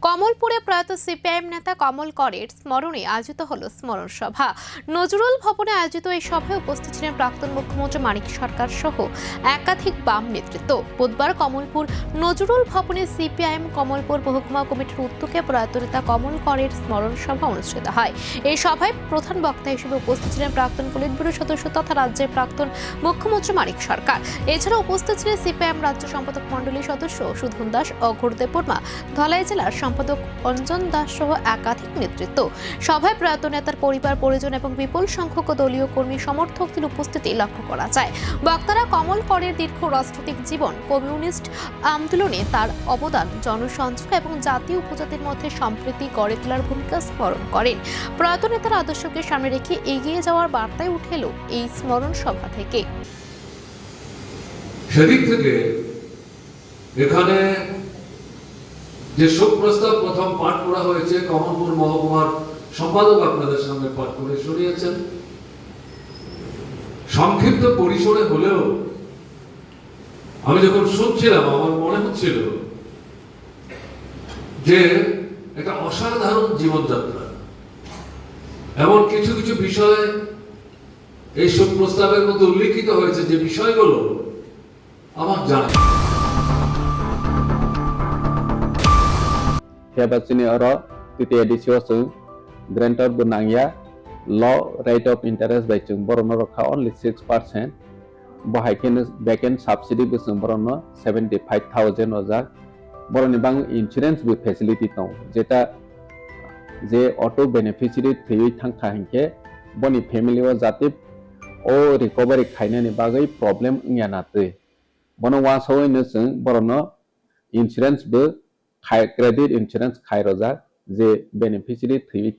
কমলপুরে প্রয়াত সিপিআইএম নেতা কমল করের স্মরণে আয়োজিত হল স্মরণ সভা। নজরুল ভবনে আয়োজিত এই সভায় উপস্থিত ছিলেন প্রাক্তন মুখ্যমন্ত্রী মানিক সরকার সহ একাধিক বাম নেতৃত্ব। বুধবার কমলপুর নজরুল ভবনে সিপিআইএম কমলপুর মহকুমা কমিটির উদ্যোগে প্রয়াত নেতা কমল করের স্মরণ সভা অনুষ্ঠিত হয়। এই সভায় প্রধান বক্তা হিসেবে উপস্থিত ছিলেন প্রাক্তন পলিট ব্যুরো সদস্য তথা রাজ্যের প্রাক্তন মুখ্যমন্ত্রী মানিক সরকার। এছাড়া উপস্থিত ছিলেন সিপিআইএম রাজ্য সম্পাদক মণ্ডলীর সদস্য সুধন দাস ও ঘুরদেব বর্মা, ধলাই জেলার সম্পাদক অঞ্জন দাস সহ একাধিক নেতৃত্ব। সভায় প্রয়াত নেতার পরিবার পরিজন এবং বিপুল সংখ্যক দলীয় কর্মী সমর্থকদের উপস্থিতি লক্ষ্য করা যায়। বক্তারা কমল করের দীর্ঘ রাজনৈতিক জীবন, কমিউনিস্ট আন্দোলনে তার অবদান, জনসংযোগ এবং জাতীয় উপজাতির মধ্যে সম্প্রীতি গড়ে তোলার ভূমিকা স্মরণ করেন। প্রয়াত নেতার আদর্শকে সামনে রেখে এগিয়ে যাওয়ার বার্তায় উঠে এলো এই স্মরণ সভা থেকে। সেদিক থেকে এখানে যে শোক প্রস্তাব প্রথম পাঠ করা হয়েছে, কমলপুর মহকুমার সম্পাদক আপনাদের সামনে পাঠ করে শুনিয়েছেন। সংক্ষিপ্ত পরিসরে হলেও আমি যখন শুনছিলাম আমার মনে হচ্ছিল যে একটা অসাধারণ জীবনযাত্রা। এমন কিছু কিছু বিষয় এই শোক প্রস্তাবের মধ্যে উল্লেখিত হয়েছে যে বিষয়গুলো আমার জানা। Hebasini oro titi edisio sung grantor bunangya law rate of interest by chung borono rokha only 6%. Bohaikin backend subsidy busung borono 75,000 ojak. Boroni bang insurance bi facility tong jeta je auto beneficiary thui thangkha hingke boni family o jatip o recovery khainani bagai problem ngyana tui. Bono wa soi ne sung borono insurance bu credit insurance khai rojak je beneficiary thui